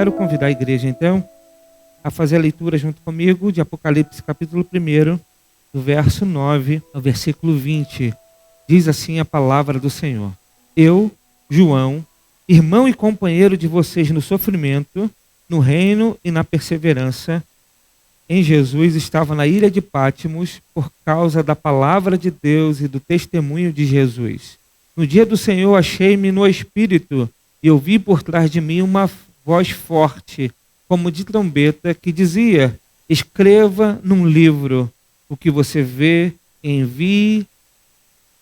quero convidar a igreja, então, a fazer a leitura junto comigo de Apocalipse, capítulo 1, do verso 9 ao versículo 20. Diz assim a palavra do Senhor: Eu, João, irmão e companheiro de vocês no sofrimento, no reino e na perseverança, em Jesus, estava na ilha de Pátimos por causa da palavra de Deus e do testemunho de Jesus. No dia do Senhor achei-me no Espírito e ouvi por trás de mim uma voz forte, como de trombeta, que dizia: escreva num livro o que você vê e envie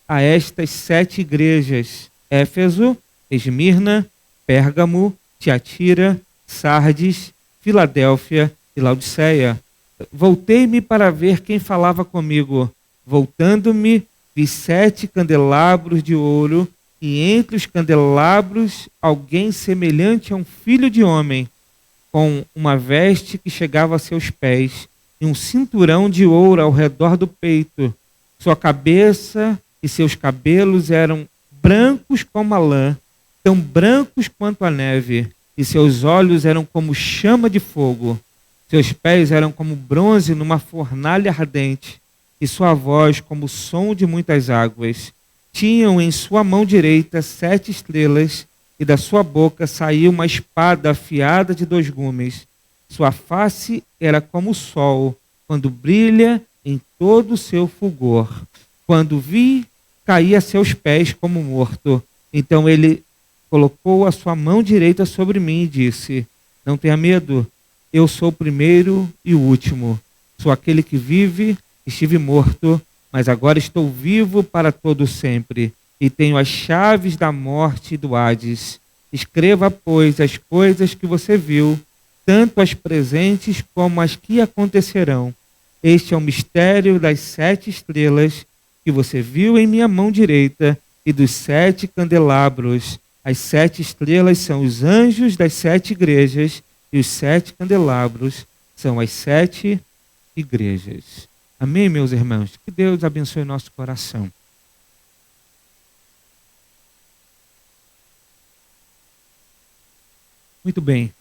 a estas 7 igrejas: Éfeso, Esmirna, Pérgamo, Tiatira, Sardes, Filadélfia e Laodiceia. Voltei-me para ver quem falava comigo. Voltando-me, vi 7 candelabros de ouro, e entre os candelabros alguém semelhante a um filho de homem, com uma veste que chegava a seus pés, e um cinturão de ouro ao redor do peito. Sua cabeça e seus cabelos eram brancos como a lã, tão brancos quanto a neve, e seus olhos eram como chama de fogo. Seus pés eram como bronze numa fornalha ardente, e sua voz como o som de muitas águas. Tinham em sua mão direita 7 estrelas, e da sua boca saía uma espada afiada de 2 gumes. Sua face era como o sol, quando brilha em todo o seu fulgor. Quando vi, caí a seus pés como morto. Então ele colocou a sua mão direita sobre mim e disse: não tenha medo, eu sou o primeiro e o último. Sou aquele que vive, estive morto, mas agora estou vivo para todo sempre, e tenho as chaves da morte e do Hades. Escreva, pois, as coisas que você viu, tanto as presentes como as que acontecerão. Este é o mistério das 7 estrelas que você viu em minha mão direita e dos 7 candelabros. As 7 estrelas são os anjos das 7 igrejas, e os 7 candelabros são as 7 igrejas. Amém, meus irmãos? Que Deus abençoe nosso coração. Muito bem.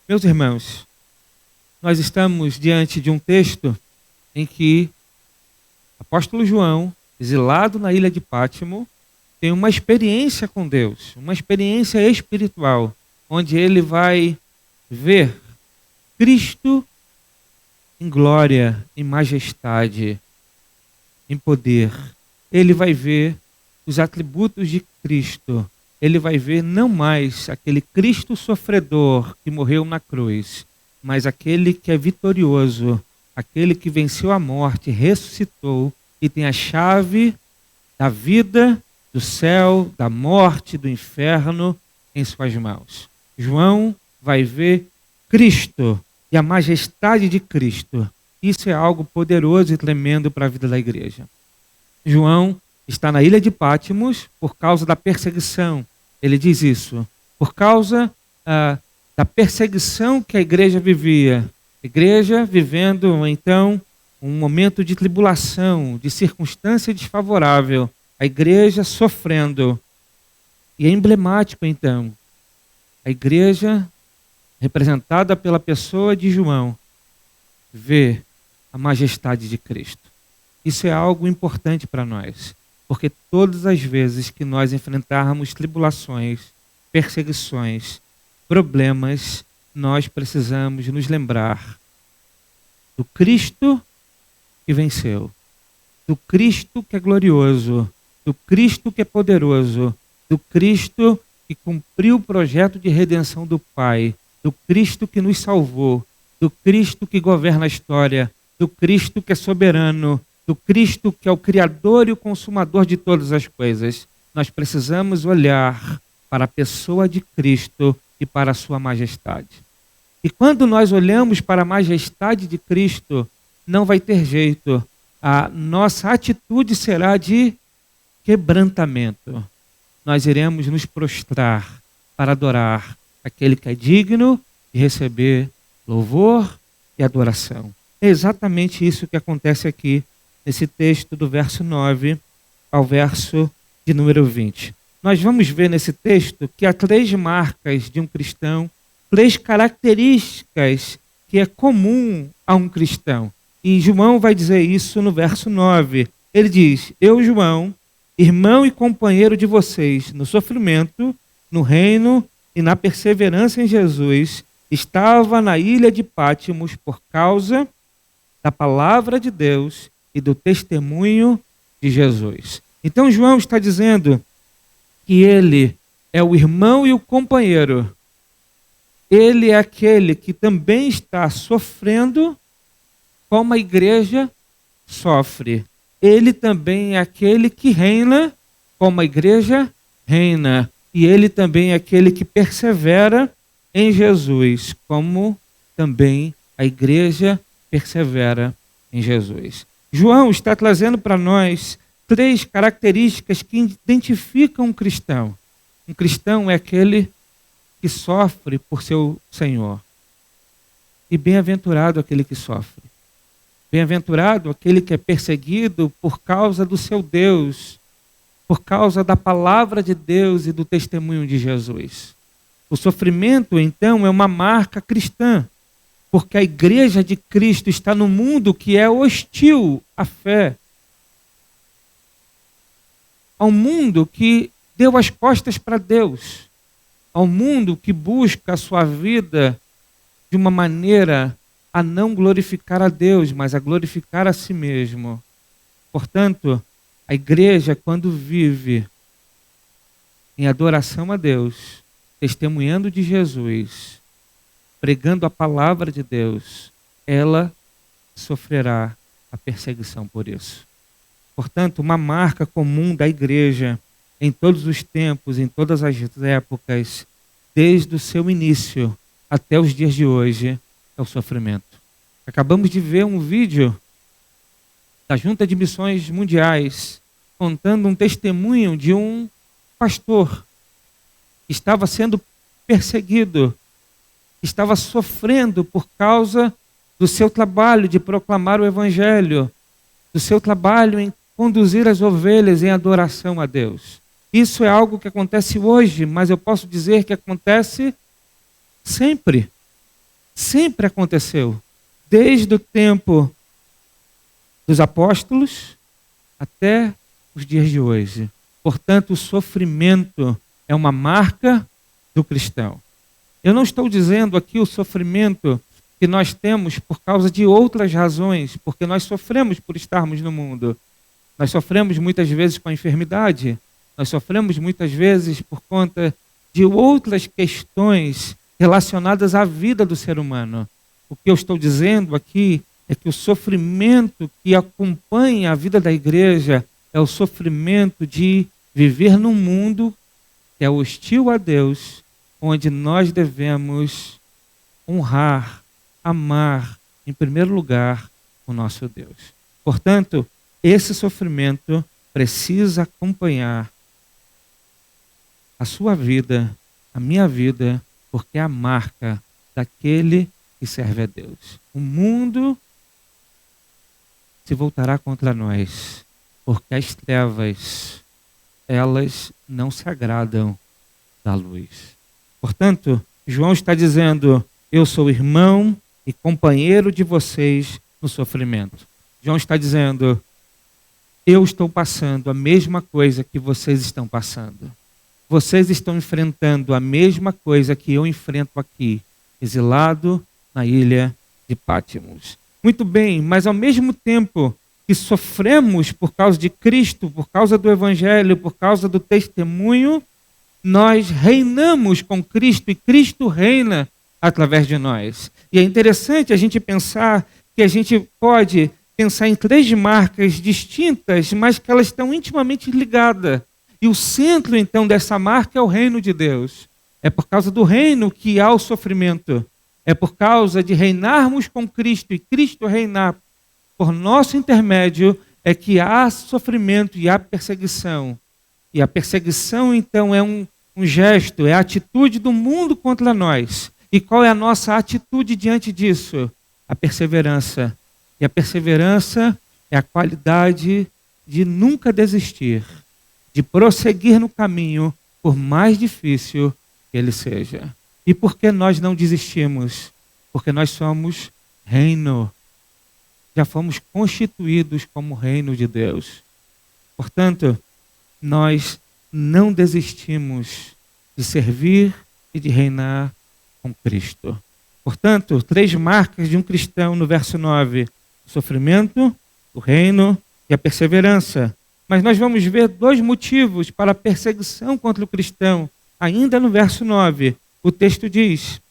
Meus irmãos, nós estamos diante de um texto em que o apóstolo João, exilado na ilha de Pátimo, tem uma experiência com Deus, uma experiência espiritual, onde ele vai ver Cristo em glória, em majestade, em poder. Ele vai ver os atributos de Cristo. Ele vai ver não mais aquele Cristo sofredor que morreu na cruz, mas aquele que é vitorioso, aquele que venceu a morte, ressuscitou e tem a chave da vida, do céu, da morte, do inferno em suas mãos. João vai ver Cristo e a majestade de Cristo. Isso é algo poderoso e tremendo para a vida da igreja. João está na ilha de Pátimos por causa da perseguição. Ele diz isso. Por causa da perseguição que a igreja vivia. A igreja vivendo, então, um momento de tribulação, de circunstância desfavorável. A igreja sofrendo. E é emblemático, então, a igreja, representada pela pessoa de João, vê a majestade de Cristo. Isso é algo importante para nós, porque todas as vezes que nós enfrentarmos tribulações, perseguições, problemas, nós precisamos nos lembrar do Cristo que venceu, do Cristo que é glorioso, do Cristo que é poderoso, do Cristo que cumpriu o projeto de redenção do Pai, do Cristo que nos salvou, do Cristo que governa a história, do Cristo que é soberano, do Cristo que é o Criador e o Consumador de todas as coisas. Nós precisamos olhar para a pessoa de Cristo e para a sua majestade. E quando nós olhamos para a majestade de Cristo, não vai ter jeito. A nossa atitude será de quebrantamento. Nós iremos nos prostrar para adorar aquele que é digno de receber louvor e adoração. É exatamente isso que acontece aqui nesse texto do verso 9 ao verso de número 20. Nós vamos ver nesse texto que há 3 marcas de um cristão 3 características que é comum a um cristão. E João vai dizer isso no verso 9. Ele diz: eu, João, irmão e companheiro de vocês no sofrimento, no reino e na perseverança em Jesus, estava na ilha de Pátimos por causa da palavra de Deus e do testemunho de Jesus. Então João está dizendo que ele é o irmão e o companheiro. Ele é aquele que também está sofrendo como a igreja sofre. Ele também é aquele que reina como a igreja reina. E ele também é aquele que persevera em Jesus, como também a igreja persevera em Jesus. João está trazendo para nós 3 características que identificam um cristão. Um cristão é aquele que sofre por seu Senhor. E bem-aventurado aquele que sofre. Bem-aventurado aquele que é perseguido por causa do seu Deus, por causa da palavra de Deus e do testemunho de Jesus. O sofrimento, então, é uma marca cristã, porque a igreja de Cristo está no mundo que é hostil à fé. Ao mundo que deu as costas para Deus. Ao mundo que busca a sua vida de uma maneira a não glorificar a Deus, mas a glorificar a si mesmo. Portanto, a igreja, quando vive em adoração a Deus, testemunhando de Jesus, pregando a palavra de Deus, ela sofrerá a perseguição por isso. Portanto, uma marca comum da igreja em todos os tempos, em todas as épocas, desde o seu início até os dias de hoje, é o sofrimento. Acabamos de ver um vídeo da Junta de Missões Mundiais contando um testemunho de um pastor que estava sendo perseguido, que estava sofrendo por causa do seu trabalho de proclamar o Evangelho, do seu trabalho em conduzir as ovelhas em adoração a Deus. Isso é algo que acontece hoje, mas eu posso dizer que acontece sempre. Sempre aconteceu. Desde o tempo dos apóstolos até os dias de hoje. Portanto, o sofrimento é uma marca do cristão. Eu não estou dizendo aqui o sofrimento que nós temos por causa de outras razões, porque nós sofremos por estarmos no mundo. Nós sofremos muitas vezes com a enfermidade, nós sofremos muitas vezes por conta de outras questões relacionadas à vida do ser humano. O que eu estou dizendo aqui é que o sofrimento que acompanha a vida da igreja é o sofrimento de viver num mundo que é hostil a Deus, onde nós devemos honrar, amar, em primeiro lugar, o nosso Deus. Portanto, esse sofrimento precisa acompanhar a sua vida, a minha vida, porque é a marca daquele que serve a Deus. O mundo se voltará contra nós, porque as trevas, elas não se agradam da luz. Portanto, João está dizendo: eu sou irmão e companheiro de vocês no sofrimento. João está dizendo: eu estou passando a mesma coisa que vocês estão passando. Vocês estão enfrentando a mesma coisa que eu enfrento aqui, exilado na ilha de Pátimos. Muito bem, mas ao mesmo tempo que sofremos por causa de Cristo, por causa do Evangelho, por causa do testemunho, nós reinamos com Cristo e Cristo reina através de nós. E é interessante a gente pensar que a gente pode pensar em 3 marcas distintas, mas que elas estão intimamente ligadas. E o centro, então, dessa marca é o reino de Deus. É por causa do reino que há o sofrimento. É por causa de reinarmos com Cristo e Cristo reinar por nosso intermédio é que há sofrimento e há perseguição. E a perseguição, então, é um gesto, é a atitude do mundo contra nós. E qual é a nossa atitude diante disso? A perseverança. E a perseverança é a qualidade de nunca desistir, de prosseguir no caminho, por mais difícil que ele seja. E por que nós não desistimos? Porque nós somos reino. Já fomos constituídos como reino de Deus. Portanto, nós não desistimos de servir e de reinar com Cristo. Portanto, 3 marcas de um cristão no verso 9: o sofrimento, o reino e a perseverança. Mas nós vamos ver 2 motivos para a perseguição contra o cristão. Ainda no verso 9, o texto diz: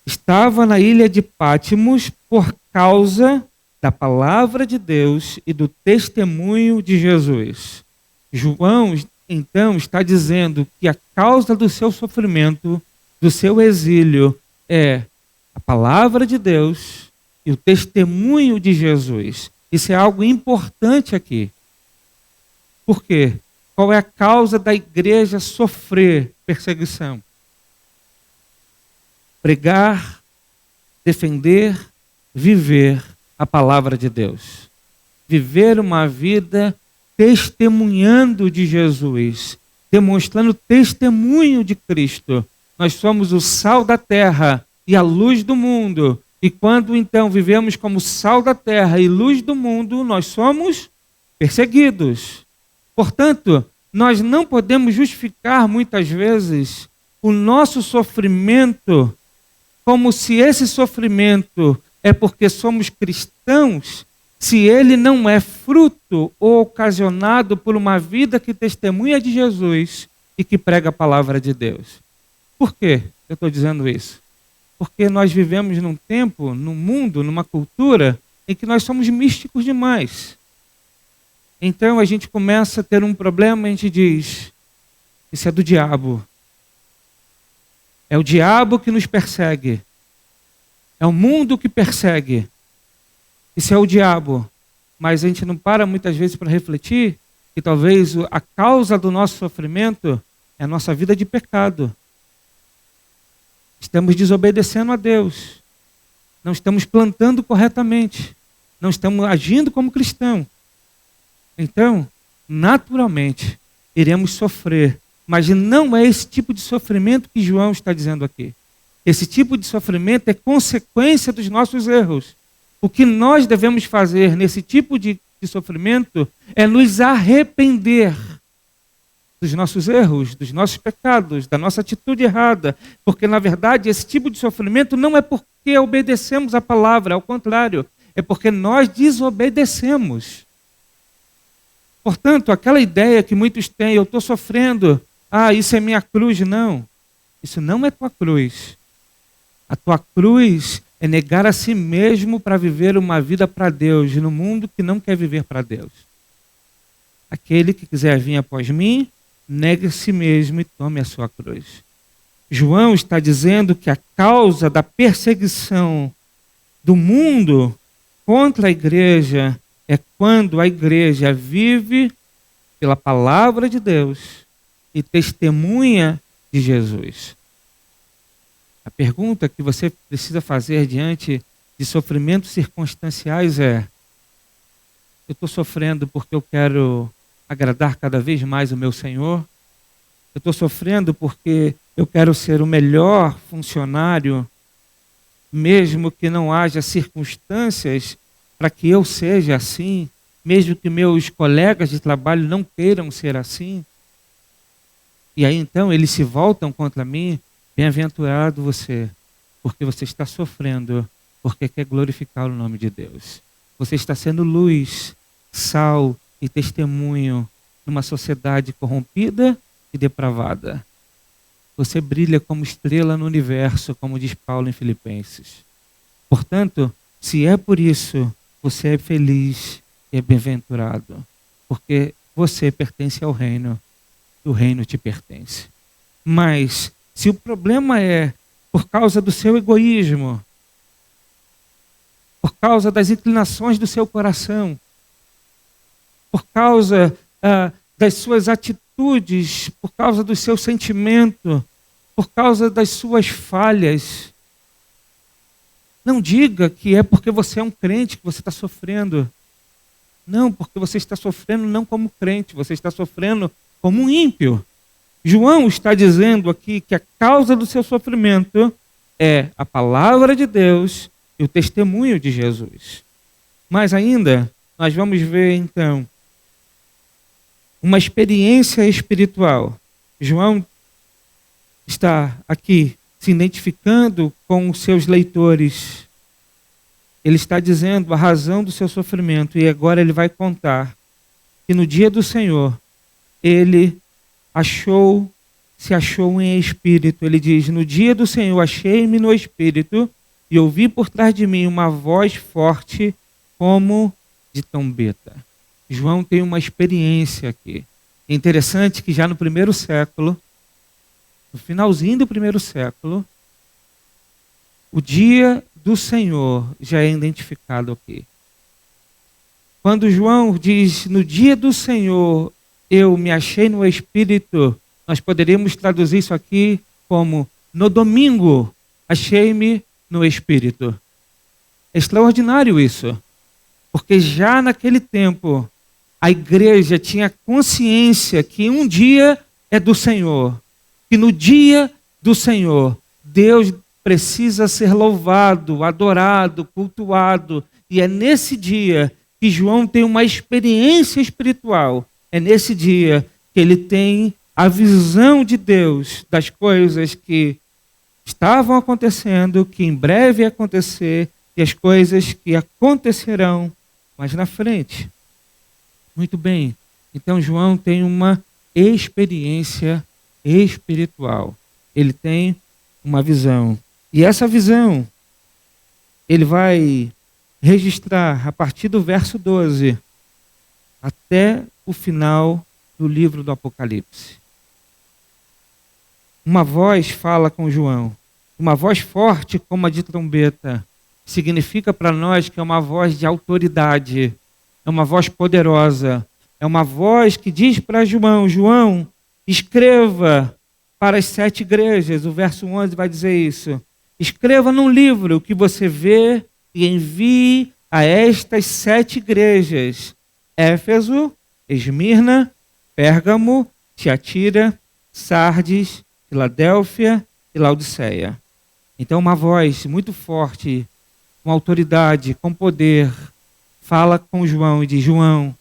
estava na ilha de Pátimos por causa da palavra de Deus e do testemunho de Jesus. João, então, está dizendo que a causa do seu sofrimento, do seu exílio, é a palavra de Deus e o testemunho de Jesus. Isso é algo importante aqui. Por quê? Qual é a causa da igreja sofrer perseguição? Pregar, defender, viver a palavra de Deus. Viver uma vida testemunhando de Jesus, demonstrando testemunho de Cristo. Nós somos o sal da terra e a luz do mundo. E quando então vivemos como sal da terra e luz do mundo, nós somos perseguidos. Portanto, nós não podemos justificar muitas vezes o nosso sofrimento como se esse sofrimento é porque somos cristãos, se ele não é fruto ou ocasionado por uma vida que testemunha de Jesus e que prega a palavra de Deus. Por quê eu estou dizendo isso? Porque nós vivemos num tempo, num mundo, numa cultura em que nós somos místicos demais. Então a gente começa a ter um problema e a gente diz: isso é do diabo. É o diabo que nos persegue. É o mundo que persegue. Isso é o diabo. Mas a gente não para muitas vezes para refletir que talvez a causa do nosso sofrimento é a nossa vida de pecado. Estamos desobedecendo a Deus. Não estamos plantando corretamente. Não estamos agindo como cristão. Então, naturalmente, iremos sofrer. Mas não é esse tipo de sofrimento que João está dizendo aqui. Esse tipo de sofrimento é consequência dos nossos erros. O que nós devemos fazer nesse tipo de sofrimento é nos arrepender dos nossos erros, dos nossos pecados, da nossa atitude errada. Porque, na verdade, esse tipo de sofrimento não é porque obedecemos a palavra, ao contrário, é porque nós desobedecemos. Portanto, aquela ideia que muitos têm, eu estou sofrendo, isso é minha cruz. Não, isso não é tua cruz. A tua cruz é negar a si mesmo para viver uma vida para Deus, no mundo que não quer viver para Deus. Aquele que quiser vir após mim, negue a si mesmo e tome a sua cruz. João está dizendo que a causa da perseguição do mundo contra a igreja é quando a igreja vive pela palavra de Deus e testemunha de Jesus. A pergunta que você precisa fazer diante de sofrimentos circunstanciais é: eu estou sofrendo porque eu quero agradar cada vez mais o meu Senhor? Eu estou sofrendo porque eu quero ser o melhor funcionário, mesmo que não haja circunstâncias para que eu seja assim, mesmo que meus colegas de trabalho não queiram ser assim? E aí então eles se voltam contra mim. Bem-aventurado você, porque você está sofrendo, porque quer glorificar o nome de Deus. Você está sendo luz, sal e testemunho numa sociedade corrompida e depravada. Você brilha como estrela no universo, como diz Paulo em Filipenses. Portanto, se é por isso, você é feliz e é bem-aventurado, porque você pertence ao reino, o reino te pertence. Mas se o problema é por causa do seu egoísmo, por causa das inclinações do seu coração, por causa das suas atitudes, por causa do seu sentimento, por causa das suas falhas, não diga que é porque você é um crente que você está sofrendo. Não, porque você está sofrendo não como crente, você está sofrendo como um ímpio. João está dizendo aqui que a causa do seu sofrimento é a palavra de Deus e o testemunho de Jesus. Mas ainda, nós vamos ver então uma experiência espiritual. João está aqui se identificando com os seus leitores. Ele está dizendo a razão do seu sofrimento e agora ele vai contar que no dia do Senhor ele se achou em espírito. Ele diz: no dia do Senhor achei-me no espírito e ouvi por trás de mim uma voz forte como de trombeta. João tem uma experiência aqui. É interessante que já no primeiro século, no finalzinho do primeiro século, o dia do Senhor já é identificado aqui. Quando João diz, no dia do Senhor, eu me achei no Espírito, nós poderíamos traduzir isso aqui como, no domingo, achei-me no Espírito. É extraordinário isso, porque já naquele tempo, a igreja tinha consciência que um dia é do Senhor, que no dia do Senhor, Deus precisa ser louvado, adorado, cultuado, e é nesse dia que João tem uma experiência espiritual. É nesse dia que ele tem a visão de Deus das coisas que estavam acontecendo, que em breve ia acontecer, e as coisas que acontecerão mais na frente. Muito bem. Então João tem uma experiência espiritual. Ele tem uma visão. E essa visão, ele vai registrar a partir do verso 12 até o final do livro do Apocalipse. Uma voz fala com João, uma voz forte como a de trombeta, significa para nós que é uma voz de autoridade, é uma voz poderosa, é uma voz que diz para João, João, escreva para as 7 igrejas, o verso 11 vai dizer isso, escreva num livro o que você vê e envie a estas 7 igrejas, Éfeso, Esmirna, Pérgamo, Tiatira, Sardes, Filadélfia e Laodiceia. Então uma voz muito forte, com autoridade, com poder, fala com João e diz, João,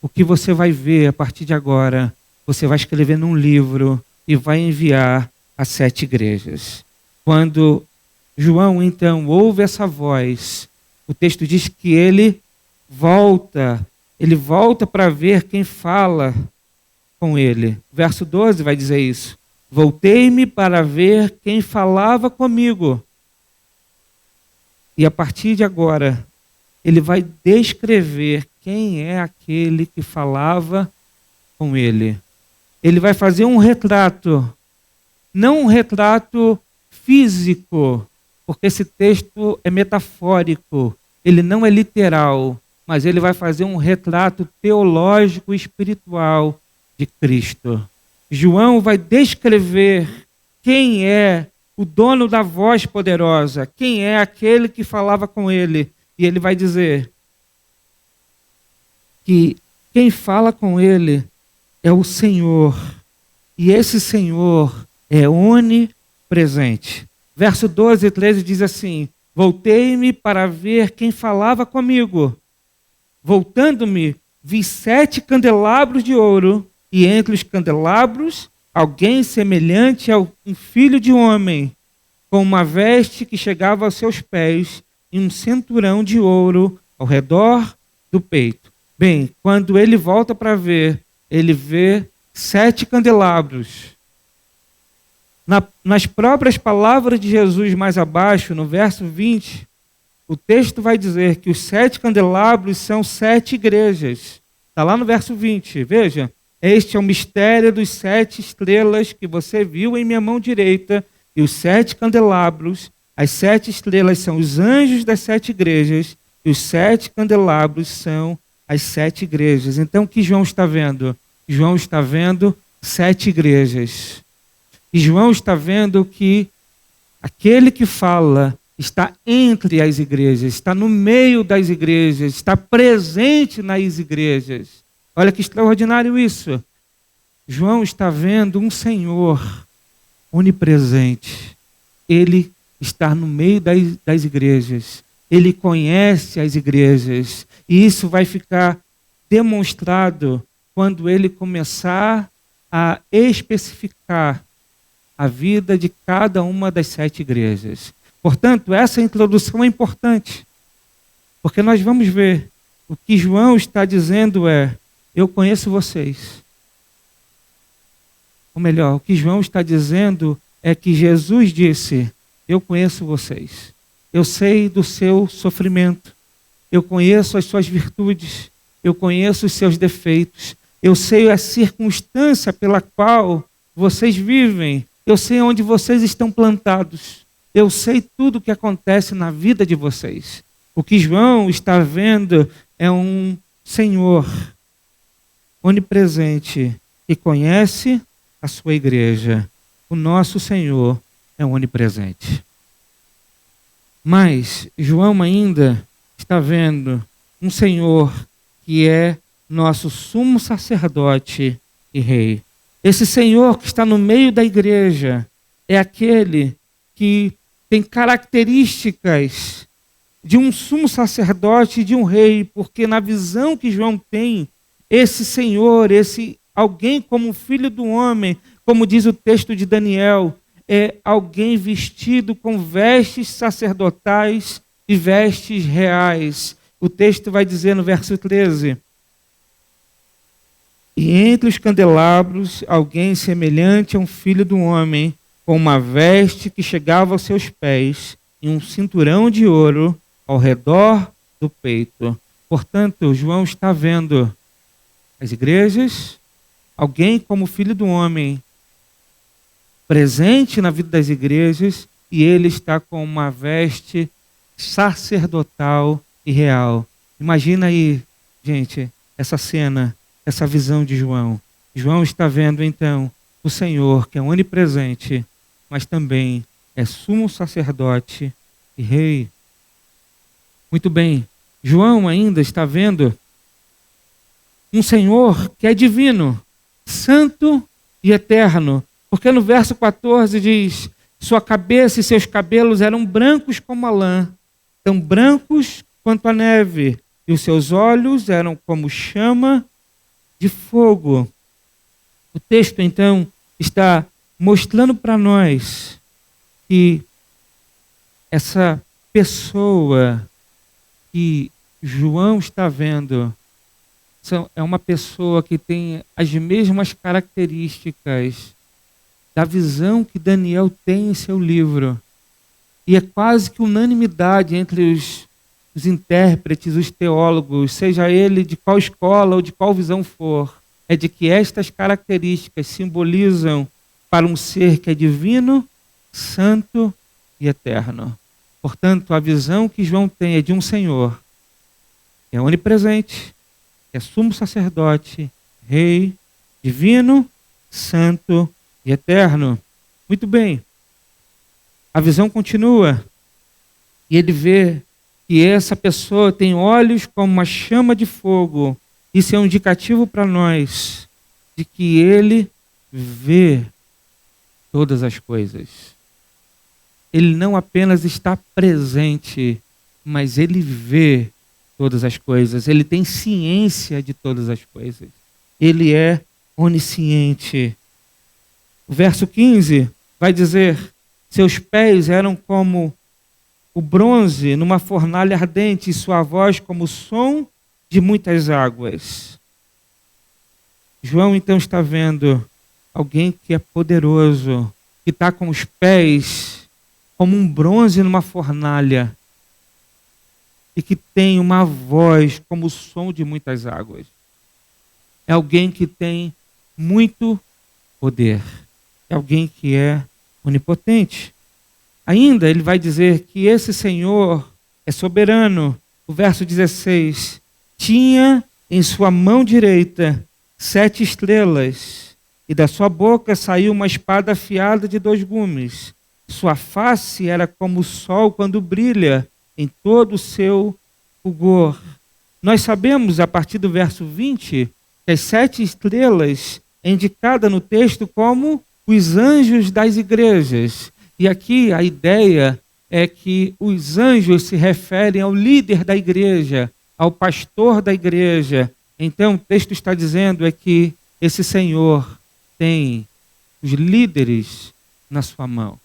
o que você vai ver a partir de agora, você vai escrever num livro e vai enviar a 7 igrejas. Quando João então ouve essa voz, o texto diz que ele volta para ver quem fala com ele. Verso 12 vai dizer isso. Voltei-me para ver quem falava comigo. E a partir de agora, ele vai descrever quem é aquele que falava com ele. Ele vai fazer um retrato, não um retrato físico, porque esse texto é metafórico, ele não é literal, mas ele vai fazer um retrato teológico e espiritual de Cristo. João vai descrever quem é o dono da voz poderosa, quem é aquele que falava com ele. E ele vai dizer que quem fala com ele é o Senhor. E esse Senhor é onipresente. Verso 12 e 13 diz assim, voltei-me para ver quem falava comigo. Voltando-me, vi 7 candelabros de ouro, e entre os candelabros, alguém semelhante a um filho de homem, com uma veste que chegava aos seus pés, e um cinturão de ouro ao redor do peito. Bem, quando ele volta para ver, ele vê 7 candelabros. Nas próprias palavras de Jesus mais abaixo, no verso 20, o texto vai dizer que os 7 candelabros são 7 igrejas. Está lá no verso 20, veja. Este é o mistério dos 7 estrelas que você viu em minha mão direita e os 7 candelabros. As 7 estrelas são os anjos das 7 igrejas e os 7 candelabros são as 7 igrejas. Então o que João está vendo? João está vendo 7 igrejas. E João está vendo que aquele que fala está entre as igrejas, está no meio das igrejas, está presente nas igrejas. Olha que extraordinário isso. João está vendo um Senhor onipresente. Ele está no meio das igrejas. Ele conhece as igrejas. E isso vai ficar demonstrado quando ele começar a especificar a vida de cada uma das 7 igrejas. Portanto, essa introdução é importante, porque nós vamos ver o que João está dizendo é: eu conheço vocês. Ou melhor, o que João está dizendo é que Jesus disse: eu conheço vocês. Eu sei do seu sofrimento. Eu conheço as suas virtudes. Eu conheço os seus defeitos. Eu sei a circunstância pela qual vocês vivem. Eu sei onde vocês estão plantados. Eu sei tudo o que acontece na vida de vocês. O que João está vendo é um Senhor onipresente que conhece a sua igreja. O nosso Senhor é onipresente. Mas João ainda está vendo um Senhor que é nosso sumo sacerdote e rei. Esse Senhor que está no meio da igreja é aquele que tem características de um sumo sacerdote e de um rei, porque na visão que João tem, esse Senhor, esse alguém como filho do homem, como diz o texto de Daniel, é alguém vestido com vestes sacerdotais e vestes reais. O texto vai dizer no verso 13: e entre os candelabros, alguém semelhante a um filho do homem, com uma veste que chegava aos seus pés e um cinturão de ouro ao redor do peito. Portanto, João está vendo as igrejas, alguém como filho do homem, presente na vida das igrejas, e ele está com uma veste sacerdotal e real. Imagina aí, gente, essa cena, essa visão de João. João está vendo, então, o Senhor, que é onipresente, mas também é sumo sacerdote e rei. Muito bem, João ainda está vendo um Senhor que é divino, santo e eterno. Porque no verso 14 diz: sua cabeça e seus cabelos eram brancos como a lã, tão brancos quanto a neve, e os seus olhos eram como chama de fogo. O texto, então, está mostrando para nós que essa pessoa que João está vendo é uma pessoa que tem as mesmas características da visão que Daniel tem em seu livro. E é quase que unanimidade entre os intérpretes, os teólogos, seja ele de qual escola ou de qual visão for, é de que estas características simbolizam para um ser que é divino, santo e eterno. Portanto, a visão que João tem é de um Senhor que é onipresente, que é sumo sacerdote, rei, divino, santo e eterno. Muito bem. A visão continua. E ele vê que essa pessoa tem olhos como uma chama de fogo. Isso é um indicativo para nós de que ele vê todas as coisas. Ele não apenas está presente, mas ele vê todas as coisas. Ele tem ciência de todas as coisas. Ele é onisciente. O verso 15 vai dizer: seus pés eram como o bronze numa fornalha ardente, e sua voz como o som de muitas águas. João então está vendo alguém que é poderoso, que está com os pés como um bronze numa fornalha e que tem uma voz como o som de muitas águas. É alguém que tem muito poder. É alguém que é onipotente. Ainda ele vai dizer que esse Senhor é soberano. O verso 16: tinha em sua mão direita 7 estrelas, e da sua boca saiu uma espada afiada de 2 gumes. Sua face era como o sol quando brilha em todo o seu fulgor. Nós sabemos, a partir do verso 20, que as 7 estrelas é indicada no texto como os anjos das igrejas. E aqui a ideia é que os anjos se referem ao líder da igreja, ao pastor da igreja. Então o texto está dizendo é que esse Senhor tem os líderes na sua mão.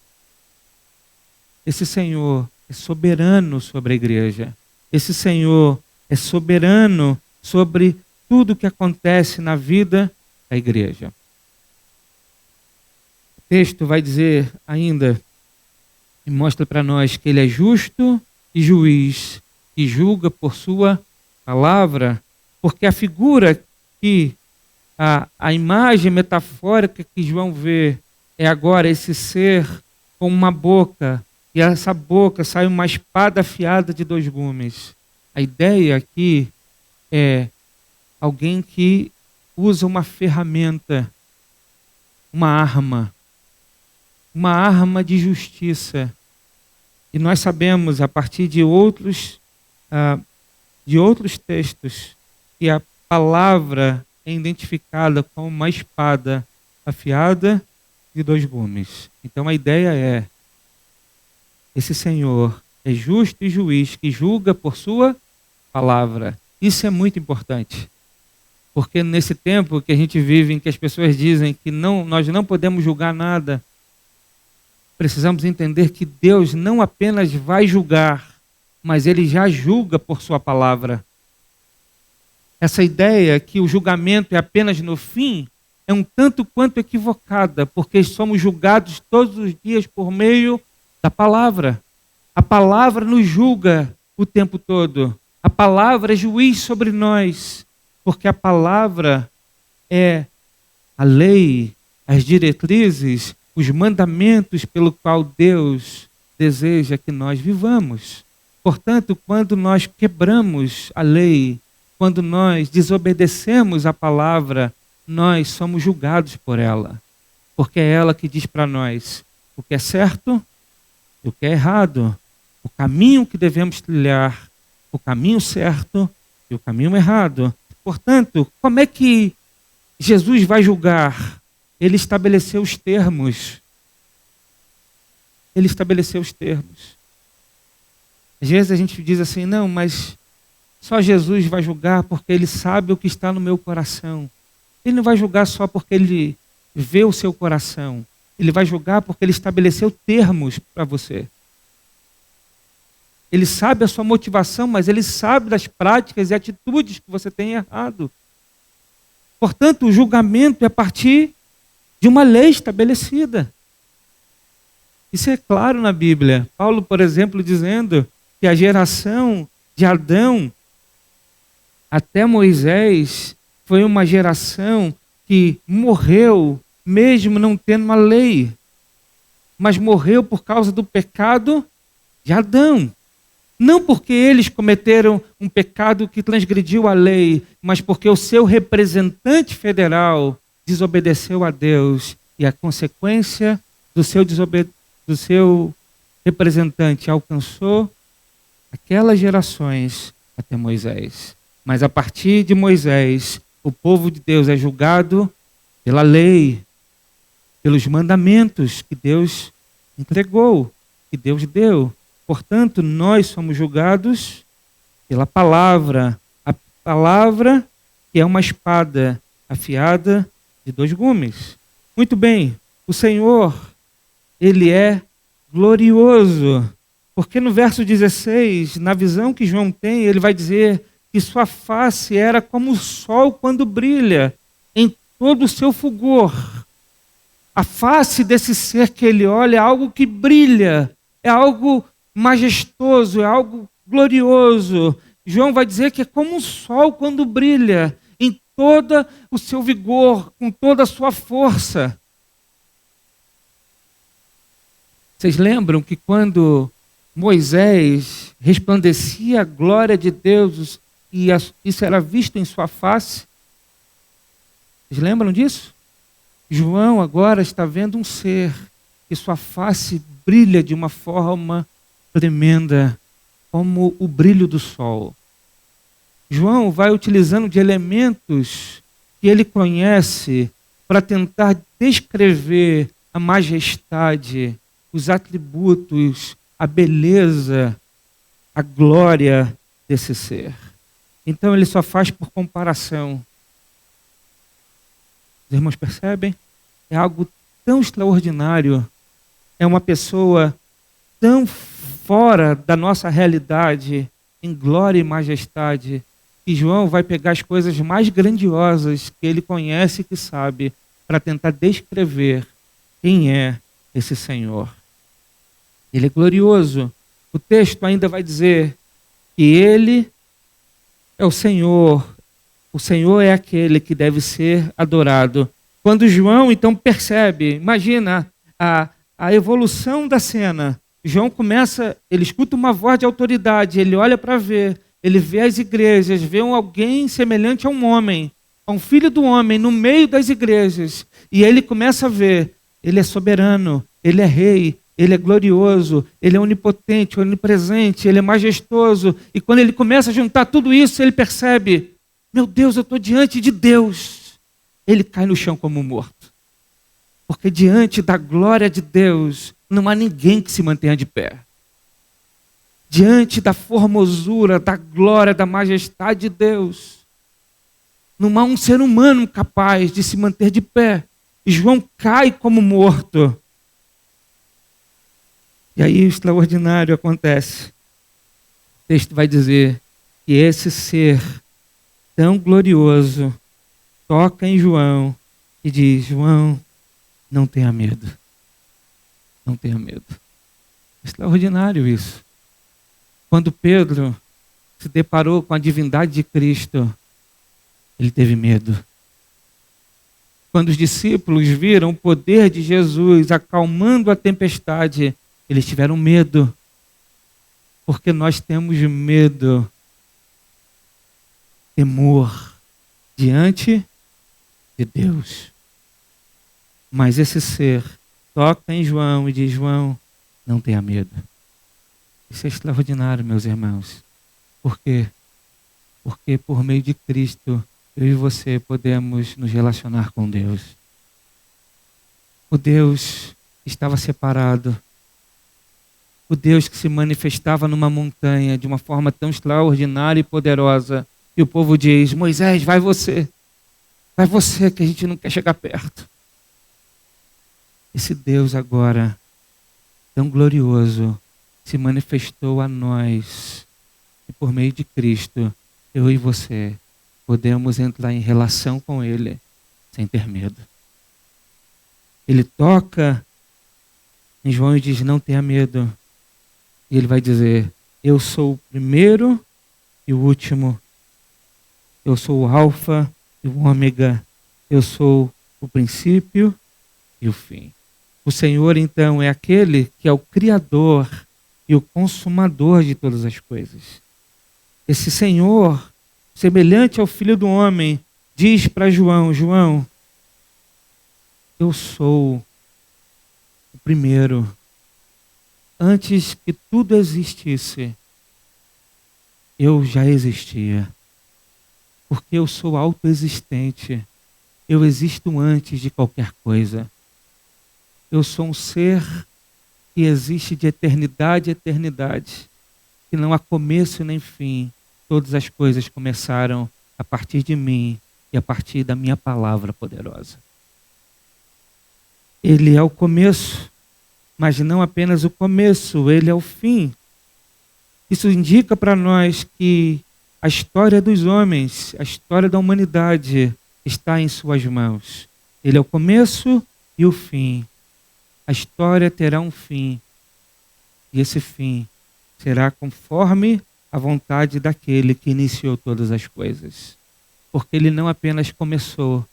Esse Senhor é soberano sobre a igreja. Esse Senhor é soberano sobre tudo que acontece na vida da igreja. O texto vai dizer ainda, e mostra para nós que ele é justo e juiz, que julga por sua palavra, porque a figura que a imagem metafórica que João vê é agora esse ser com uma boca, e essa boca sai uma espada afiada de 2 gumes. A ideia aqui é alguém que usa uma ferramenta, uma arma de justiça. E nós sabemos, a partir de outros textos, que a palavra é identificada como uma espada afiada de 2 gumes. Então a ideia é, esse Senhor é justo e juiz que julga por sua palavra. Isso é muito importante. Porque nesse tempo que a gente vive, em que as pessoas dizem que nós não podemos julgar nada, precisamos entender que Deus não apenas vai julgar, mas Ele já julga por sua palavra. Essa ideia que o julgamento é apenas no fim é um tanto quanto equivocada, porque somos julgados todos os dias por meio da palavra. A palavra nos julga o tempo todo. A palavra é juiz sobre nós, porque a palavra é a lei, as diretrizes, os mandamentos pelo qual Deus deseja que nós vivamos. Portanto, quando nós quebramos a lei, quando nós desobedecemos a palavra, nós somos julgados por ela. Porque é ela que diz para nós o que é certo e o que é errado, o caminho que devemos trilhar, o caminho certo e o caminho errado. Portanto, como é que Jesus vai julgar? Ele estabeleceu os termos. Ele estabeleceu os termos. Às vezes a gente diz assim, não, mas só Jesus vai julgar porque Ele sabe o que está no meu coração. Ele não vai julgar só porque Ele vê o seu coração. Ele vai julgar porque Ele estabeleceu termos para você. Ele sabe a sua motivação, mas Ele sabe das práticas e atitudes que você tem errado. Portanto, o julgamento é a partir de uma lei estabelecida. Isso é claro na Bíblia. Paulo, por exemplo, dizendo que a geração de Adão até Moisés foi uma geração que morreu mesmo não tendo uma lei, mas morreu por causa do pecado de Adão. Não porque eles cometeram um pecado que transgrediu a lei, mas porque o seu representante federal desobedeceu a Deus e a consequência do seu representante alcançou aquelas gerações até Moisés. Mas a partir de Moisés, o povo de Deus é julgado pela lei, pelos mandamentos que Deus entregou, que Deus deu. Portanto, nós somos julgados pela palavra. A palavra que é uma espada afiada de 2 gumes. Muito bem, o Senhor, Ele é glorioso. Porque no verso 16, na visão que João tem, ele vai dizer que sua face era como o sol quando brilha, em todo o seu fulgor. A face desse ser que ele olha é algo que brilha, é algo majestoso, é algo glorioso. João vai dizer que é como um sol quando brilha, em todo o seu vigor, com toda a sua força. Vocês lembram que quando Moisés resplandecia a glória de Deus e isso era visto em sua face? Vocês lembram disso? João agora está vendo um ser que sua face brilha de uma forma tremenda, como o brilho do sol. João vai utilizando de elementos que ele conhece para tentar descrever a majestade, os atributos, a beleza, a glória desse ser. Então ele só faz por comparação. Os irmãos percebem? É algo tão extraordinário. É uma pessoa tão fora da nossa realidade, em glória e majestade, que João vai pegar as coisas mais grandiosas que ele conhece e que sabe, para tentar descrever quem é esse Senhor. Ele é glorioso. O texto ainda vai dizer que ele é o Senhor é aquele que deve ser adorado. Quando João então percebe, imagina a evolução da cena. João começa, ele escuta uma voz de autoridade, ele olha para ver, ele vê as igrejas, vê alguém semelhante a um homem, a um filho do homem no meio das igrejas. E ele começa a ver, ele é soberano, ele é rei, ele é glorioso, ele é onipotente, onipresente, ele é majestoso. E quando ele começa a juntar tudo isso, ele percebe, meu Deus, eu estou diante de Deus. Ele cai no chão como morto. Porque diante da glória de Deus, não há ninguém que se mantenha de pé. Diante da formosura, da glória, da majestade de Deus, não há um ser humano capaz de se manter de pé. E João cai como morto. E aí o extraordinário acontece. O texto vai dizer que esse ser tão glorioso toca em João e diz: João, não tenha medo. Não tenha medo. Extraordinário isso. Quando Pedro se deparou com a divindade de Cristo, ele teve medo. Quando os discípulos viram o poder de Jesus acalmando a tempestade, eles tiveram medo. Porque nós temos medo, temor diante de Deus. Mas esse ser toca em João e diz: João, não tenha medo. Isso é extraordinário, meus irmãos. Por quê? Porque por meio de Cristo, eu e você podemos nos relacionar com Deus. O Deus que estava separado, o Deus que se manifestava numa montanha de uma forma tão extraordinária e poderosa, e o povo diz: Moisés, vai você que a gente não quer chegar perto. Esse Deus agora, tão glorioso, se manifestou a nós, e por meio de Cristo, eu e você podemos entrar em relação com Ele sem ter medo. Ele toca em João e diz: não tenha medo. E ele vai dizer: eu sou o primeiro e o último. Eu sou o alfa e o ômega. Eu sou o princípio e o fim. O Senhor, então, é aquele que é o Criador e o Consumador de todas as coisas. Esse Senhor, semelhante ao Filho do Homem, diz para João: João, eu sou o primeiro. Antes que tudo existisse, eu já existia. Porque eu sou autoexistente. Eu existo antes de qualquer coisa. Eu sou um ser que existe de eternidade a eternidade. Que não há começo nem fim. Todas as coisas começaram a partir de mim e a partir da minha palavra poderosa. Ele é o começo, mas não apenas o começo, ele é o fim. Isso indica para nós que a história dos homens, a história da humanidade está em suas mãos. Ele é o começo e o fim. A história terá um fim. E esse fim será conforme a vontade daquele que iniciou todas as coisas. Porque ele não apenas começou,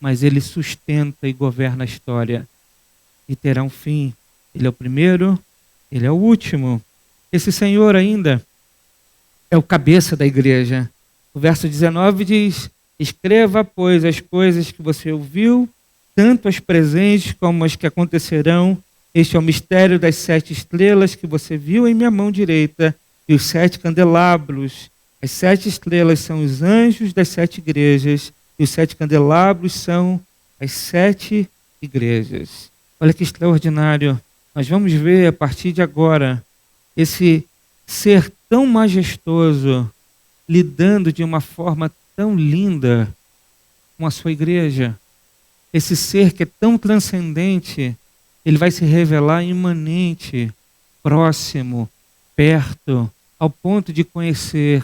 mas ele sustenta e governa a história. E terá um fim. Ele é o primeiro, ele é o último. Esse Senhor ainda é o cabeça da igreja. O verso 19 diz: escreva, pois, as coisas que você ouviu, tanto as presentes como as que acontecerão. Este é o mistério das 7 estrelas que você viu em minha mão direita e os 7 candelabros. As 7 estrelas são os anjos das 7 igrejas e os 7 candelabros são as 7 igrejas. Olha que extraordinário. Nós vamos ver a partir de agora esse ser tão majestoso lidando de uma forma tão linda com a sua igreja. Esse ser que é tão transcendente, ele vai se revelar imanente, próximo, perto, ao ponto de conhecer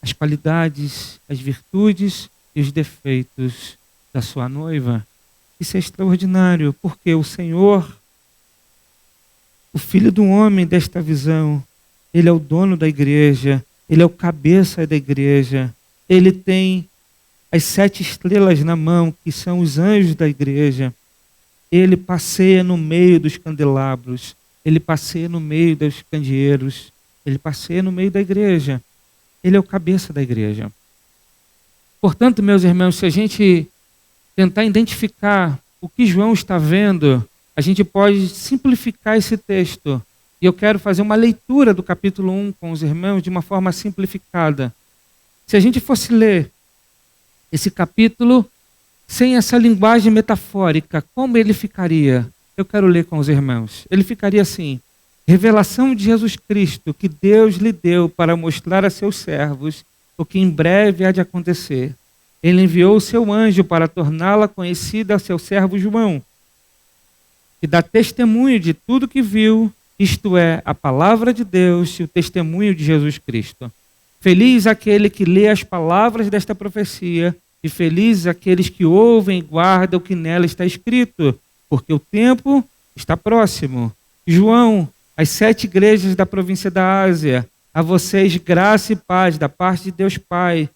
as qualidades, as virtudes e os defeitos da sua noiva. Isso é extraordinário, porque o Senhor, o Filho do Homem desta visão, ele é o dono da igreja, ele é o cabeça da igreja, ele tem as 7 estrelas na mão, que são os anjos da igreja. Ele passeia no meio dos candelabros, ele passeia no meio dos candeeiros, ele passeia no meio da igreja. Ele é o cabeça da igreja. Portanto, meus irmãos, se a gente tentar identificar o que João está vendo, a gente pode simplificar esse texto. E eu quero fazer uma leitura do capítulo 1 com os irmãos de uma forma simplificada. Se a gente fosse ler esse capítulo sem essa linguagem metafórica, como ele ficaria? Eu quero ler com os irmãos. Ele ficaria assim: revelação de Jesus Cristo, que Deus lhe deu para mostrar a seus servos o que em breve há de acontecer. Ele enviou o seu anjo para torná-la conhecida a seu servo João, que dá testemunho de tudo que viu, isto é, a palavra de Deus e o testemunho de Jesus Cristo. Feliz aquele que lê as palavras desta profecia, e felizes aqueles que ouvem e guardam o que nela está escrito, porque o tempo está próximo. João, as 7 igrejas da província da Ásia, a vocês graça e paz da parte de Deus Pai,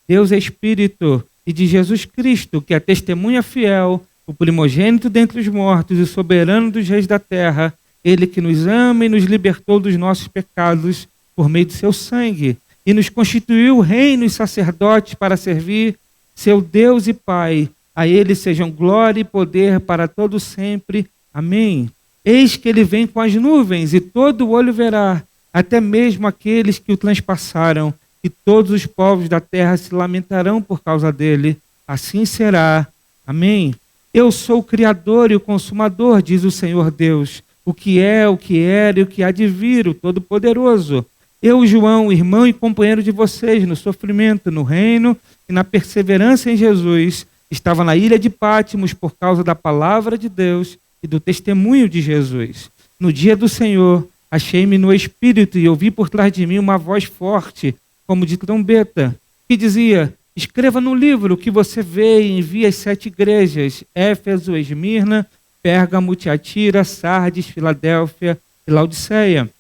Deus é Espírito, e de Jesus Cristo, que é testemunha fiel, o primogênito dentre os mortos e soberano dos reis da terra, ele que nos ama e nos libertou dos nossos pecados por meio do seu sangue, e nos constituiu reino e sacerdotes para servir seu Deus e Pai. A ele sejam glória e poder para todo sempre. Amém. Eis que ele vem com as nuvens, e todo olho verá, até mesmo aqueles que o transpassaram, e todos os povos da terra se lamentarão por causa dele. Assim será. Amém. Eu sou o Criador e o Consumador, diz o Senhor Deus, o que é, o que era e o que há de vir, o Todo-Poderoso. Eu, João, irmão e companheiro de vocês no sofrimento, no reino e na perseverança em Jesus, estava na ilha de Pátimos por causa da palavra de Deus e do testemunho de Jesus. No dia do Senhor, achei-me no Espírito e ouvi por trás de mim uma voz forte, como de trombeta, que dizia: escreva no livro o que você vê e envie às 7 igrejas: Éfeso, Esmirna, Pérgamo, Tiatira, Sardes, Filadélfia e Laodiceia.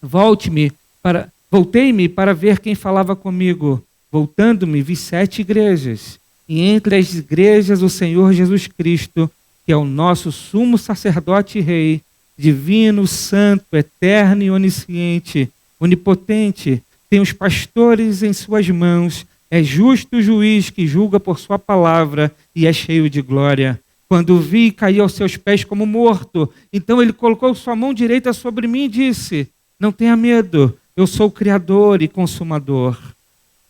Voltei-me para ver quem falava comigo. Voltando-me, vi 7 igrejas. E entre as igrejas o Senhor Jesus Cristo, que é o nosso sumo sacerdote e rei, divino, santo, eterno e onisciente, onipotente, tem os pastores em suas mãos, é justo o juiz que julga por sua palavra e é cheio de glória. Quando o vi, caí aos seus pés como morto. Então ele colocou sua mão direita sobre mim e disse: não tenha medo, eu sou o Criador e Consumador.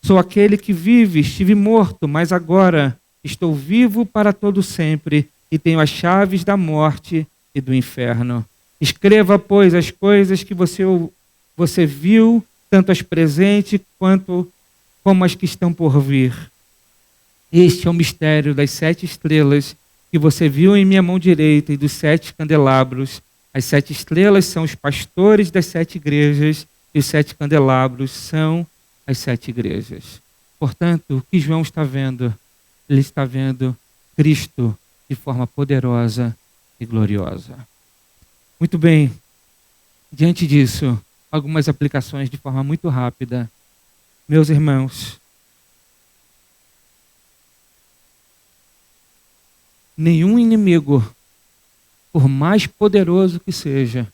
Sou aquele que vive, estive morto, mas agora estou vivo para todo sempre e tenho as chaves da morte e do inferno. Escreva, pois, as coisas que você viu, tanto as presentes como as que estão por vir. Este é o mistério das 7 estrelas que você viu em minha mão direita e dos 7 candelabros. As 7 estrelas são os pastores das 7 igrejas e os 7 candelabros são as 7 igrejas. Portanto, o que João está vendo? Ele está vendo Cristo de forma poderosa e gloriosa. Muito bem. Diante disso, algumas aplicações de forma muito rápida. Meus irmãos, nenhum inimigo, por mais poderoso que seja,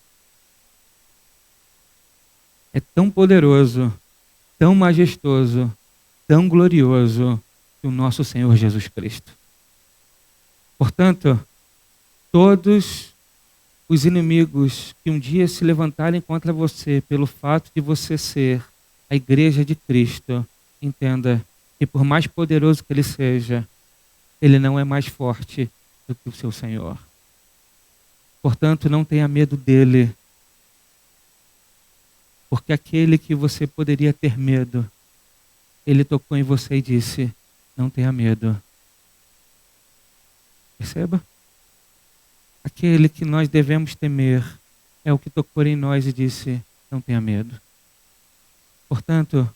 é tão poderoso, tão majestoso, tão glorioso que o nosso Senhor Jesus Cristo. Portanto, todos os inimigos que um dia se levantarem contra você pelo fato de você ser a igreja de Cristo, entenda que por mais poderoso que ele seja, ele não é mais forte do que o seu Senhor. Portanto, não tenha medo dele, porque aquele que você poderia ter medo, ele tocou em você e disse: não tenha medo. Perceba? Aquele que nós devemos temer é o que tocou em nós e disse: não tenha medo. Portanto,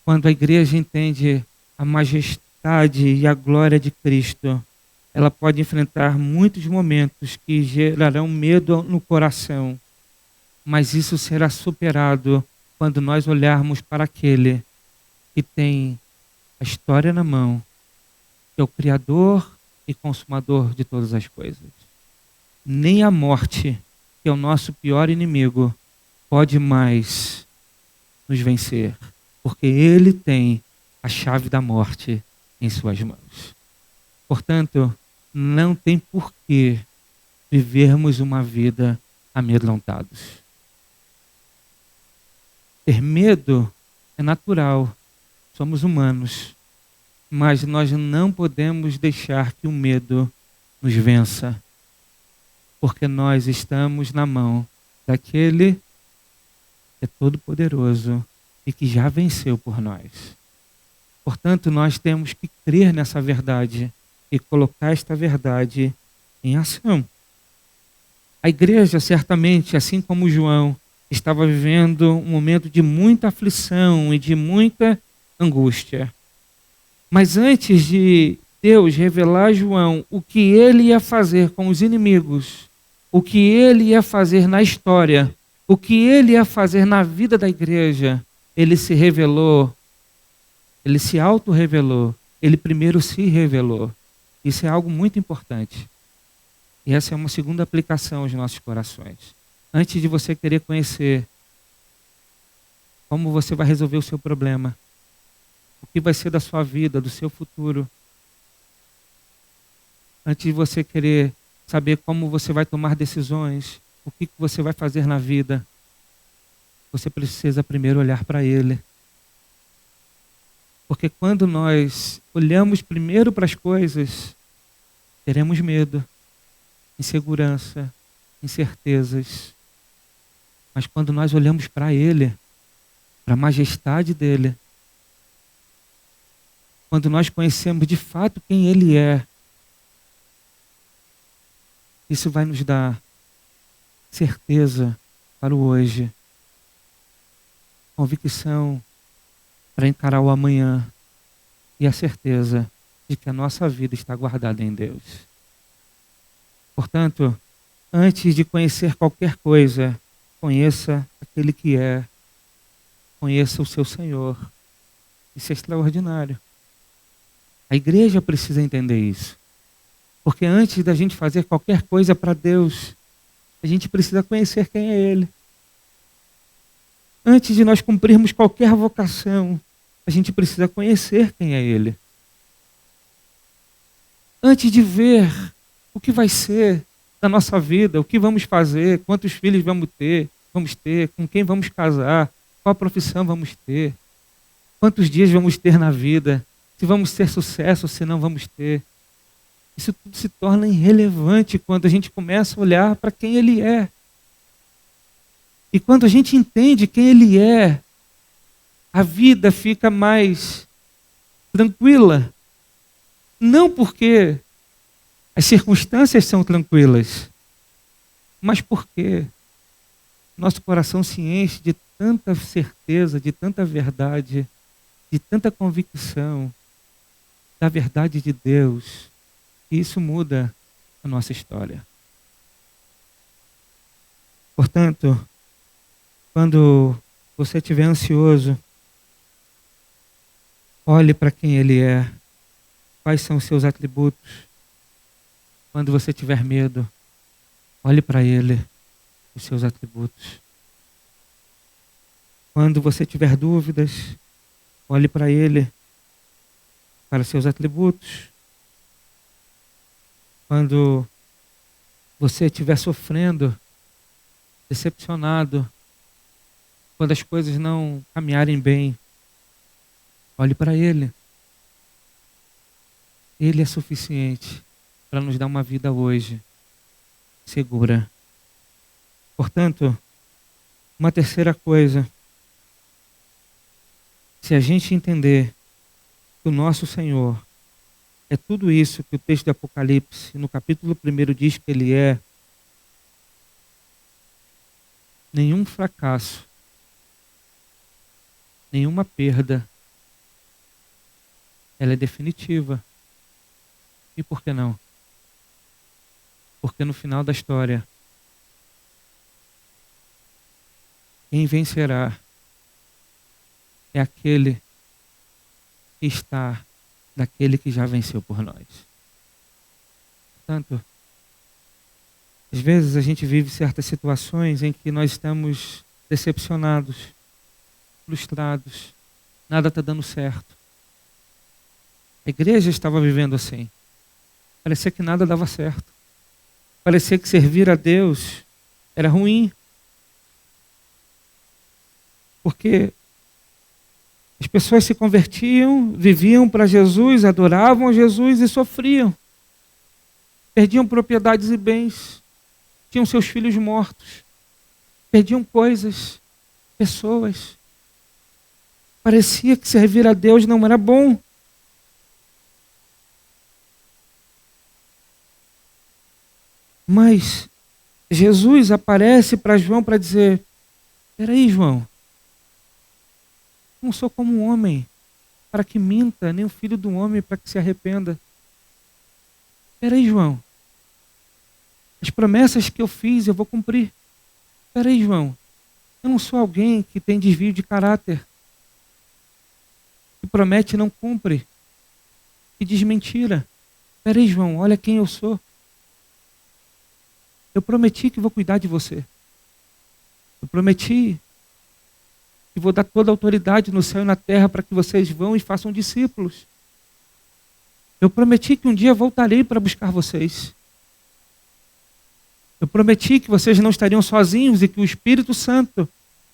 quando a igreja entende a majestade e a glória de Cristo, ela pode enfrentar muitos momentos que gerarão medo no coração, mas isso será superado quando nós olharmos para aquele que tem a história na mão, que é o Criador e Consumador de todas as coisas. Nem a morte, que é o nosso pior inimigo, pode mais nos vencer, porque Ele tem a chave da morte em suas mãos. Portanto, não tem porquê vivermos uma vida amedrontados. Ter medo é natural, somos humanos, mas nós não podemos deixar que o medo nos vença, porque nós estamos na mão daquele que é todo-poderoso e que já venceu por nós. Portanto, nós temos que crer nessa verdade e colocar esta verdade em ação. A igreja, certamente, assim como João, estava vivendo um momento de muita aflição e de muita angústia. Mas antes de Deus revelar a João o que ele ia fazer com os inimigos, o que ele ia fazer na história, o que ele ia fazer na vida da igreja, ele se revelou, ele se auto-revelou, ele primeiro se revelou. Isso é algo muito importante. E essa é uma segunda aplicação aos nossos corações. Antes de você querer conhecer como você vai resolver o seu problema, o que vai ser da sua vida, do seu futuro, antes de você querer saber como você vai tomar decisões, o que você vai fazer na vida, você precisa primeiro olhar para Ele. Porque quando nós olhamos primeiro para as coisas, teremos medo, insegurança, incertezas. Mas quando nós olhamos para Ele, para a majestade dEle, quando nós conhecemos de fato quem Ele é, isso vai nos dar certeza para o hoje, convicção para encarar o amanhã e a certeza de que a nossa vida está guardada em Deus. Portanto, antes de conhecer qualquer coisa, conheça aquele que é, conheça o seu Senhor. Isso é extraordinário. A igreja precisa entender isso. Porque antes da gente fazer qualquer coisa para Deus, a gente precisa conhecer quem é Ele. Antes de nós cumprirmos qualquer vocação, a gente precisa conhecer quem é Ele. Antes de ver o que vai ser da nossa vida, o que vamos fazer, quantos filhos vamos ter, com quem vamos casar, qual profissão vamos ter, quantos dias vamos ter na vida, se vamos ter sucesso ou se não vamos ter. Isso tudo se torna irrelevante quando a gente começa a olhar para quem Ele é. E quando a gente entende quem Ele é, a vida fica mais tranquila. Não porque as circunstâncias são tranquilas, mas porque nosso coração se enche de tanta certeza, de tanta verdade, de tanta convicção da verdade de Deus, que isso muda a nossa história. Portanto, quando você estiver ansioso, olhe para quem Ele é, quais são os seus atributos. Quando você tiver medo, olhe para Ele, os seus atributos. Quando você tiver dúvidas, olhe para Ele, para os seus atributos. Quando você estiver sofrendo, decepcionado, quando as coisas não caminharem bem, olhe para Ele. Ele é suficiente para nos dar uma vida hoje segura. Portanto, uma terceira coisa, se a gente entender que o nosso Senhor é tudo isso que o texto de Apocalipse, no capítulo 1 diz que Ele é, nenhum fracasso, nenhuma perda, ela é definitiva. E por que não? Porque no final da história, quem vencerá é aquele que está daquele que já venceu por nós. Portanto, às vezes a gente vive certas situações em que nós estamos decepcionados, frustrados, nada está dando certo. A igreja estava vivendo assim. Parecia que nada dava certo. Parecia que servir a Deus era ruim. Porque as pessoas se convertiam, viviam para Jesus, adoravam a Jesus e sofriam. Perdiam propriedades e bens. Tinham seus filhos mortos. Perdiam coisas, pessoas. Parecia que servir a Deus não era bom. Mas Jesus aparece para João para dizer: peraí, João, não sou como um homem para que minta, nem o filho do homem para que se arrependa. Peraí, João, as promessas que eu fiz eu vou cumprir. Peraí, João, eu não sou alguém que tem desvio de caráter, que promete e não cumpre, que diz mentira. Peraí, João, olha quem eu sou. Eu prometi que vou cuidar de você. Eu prometi que vou dar toda a autoridade no céu e na terra para que vocês vão e façam discípulos. Eu prometi que um dia voltarei para buscar vocês. Eu prometi que vocês não estariam sozinhos e que o Espírito Santo,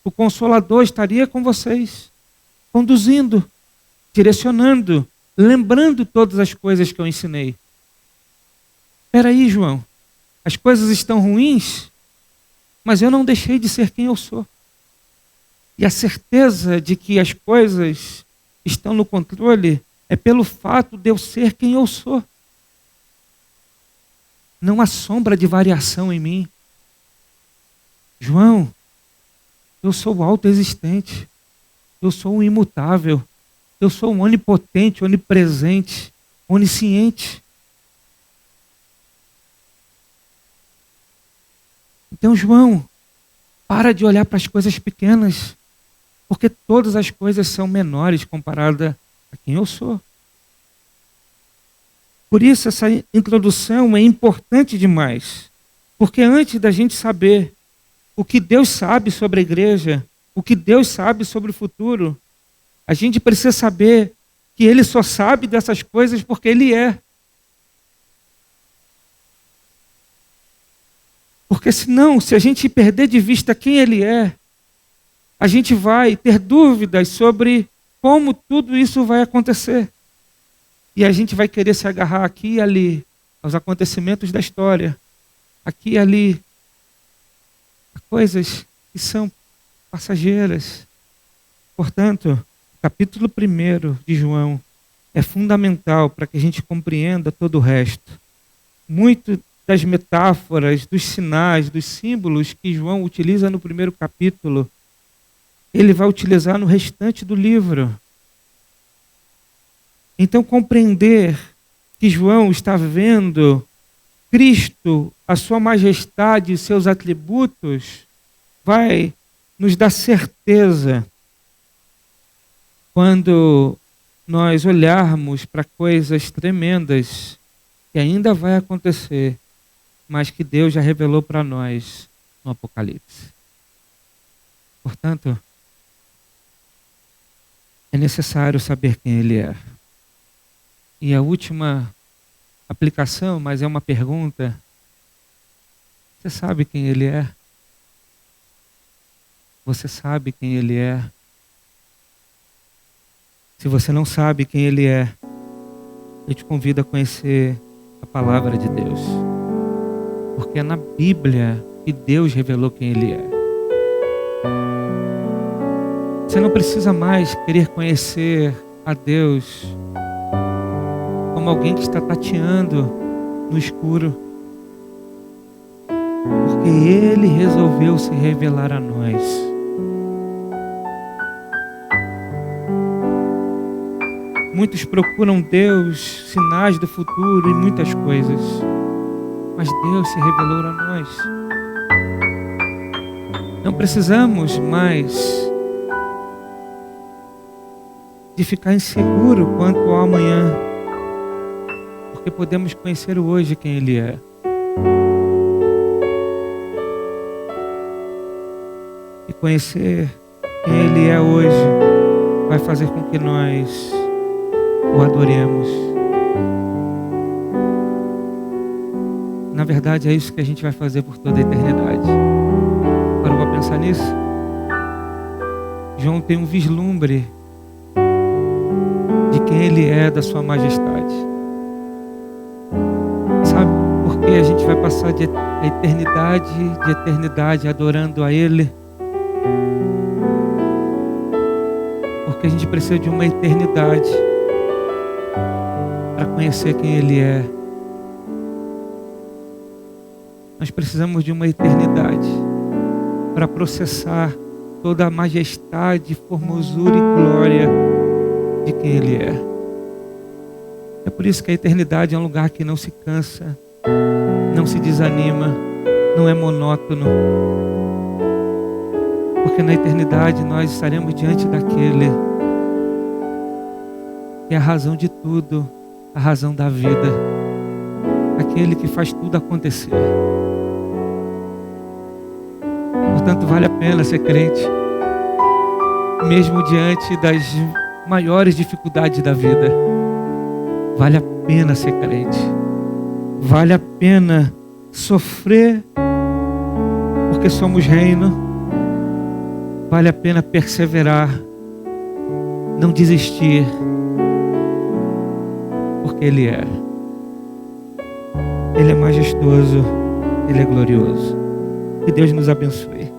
o Consolador, estaria com vocês, conduzindo, direcionando, lembrando todas as coisas que eu ensinei. Espera aí, João. As coisas estão ruins, mas eu não deixei de ser quem eu sou. E a certeza de que as coisas estão no controle é pelo fato de eu ser quem eu sou. Não há sombra de variação em mim. João, eu sou o autoexistente. Eu sou o imutável. Eu sou o onipotente, onipresente, onisciente. Então, João, para de olhar para as coisas pequenas, porque todas as coisas são menores comparada a quem eu sou. Por isso essa introdução é importante demais, porque antes da gente saber o que Deus sabe sobre a igreja, o que Deus sabe sobre o futuro, a gente precisa saber que Ele só sabe dessas coisas porque Ele é. Porque senão, se a gente perder de vista quem Ele é, a gente vai ter dúvidas sobre como tudo isso vai acontecer. E a gente vai querer se agarrar aqui e ali aos acontecimentos da história, aqui e ali, a coisas que são passageiras. Portanto, o capítulo 1 de João é fundamental para que a gente compreenda todo o resto. Muito das metáforas, dos sinais, dos símbolos que João utiliza no primeiro capítulo, ele vai utilizar no restante do livro. Então, compreender que João está vendo Cristo, a sua majestade e seus atributos, vai nos dar certeza quando nós olharmos para coisas tremendas que ainda vai acontecer, mas que Deus já revelou para nós no Apocalipse. Portanto, é necessário saber quem Ele é. E a última aplicação, mas é uma pergunta: você sabe quem Ele é? Você sabe quem Ele é? Se você não sabe quem Ele é, Eu te convido a conhecer a palavra de Deus, porque é na Bíblia que Deus revelou quem Ele é. Você não precisa mais querer conhecer a Deus como alguém que está tateando no escuro, porque Ele resolveu se revelar a nós. Muitos procuram Deus, sinais do futuro e muitas coisas, mas Deus se revelou a nós. Não precisamos mais de ficar inseguro quanto ao amanhã, porque podemos conhecer hoje quem Ele é. E conhecer quem Ele é hoje vai fazer com que nós o adoremos. Na verdade, é isso que a gente vai fazer por toda a eternidade. Parou para pensar nisso? João tem um vislumbre de quem Ele é, da sua majestade. Sabe por que a gente vai passar de eternidade adorando a Ele? Porque a gente precisa de uma eternidade para conhecer quem Ele é. Nós precisamos de uma eternidade para processar toda a majestade, formosura e glória de quem Ele é. É por isso que a eternidade é um lugar que não se cansa, não se desanima, não é monótono. Porque na eternidade nós estaremos diante daquele que é a razão de tudo, a razão da vida, aquele que faz tudo acontecer. Portanto, vale a pena ser crente, mesmo diante das maiores dificuldades da vida. Vale a pena ser crente, vale a pena sofrer, porque somos reino. Vale a pena perseverar, não desistir, porque Ele é majestoso, Ele é glorioso. Que Deus nos abençoe.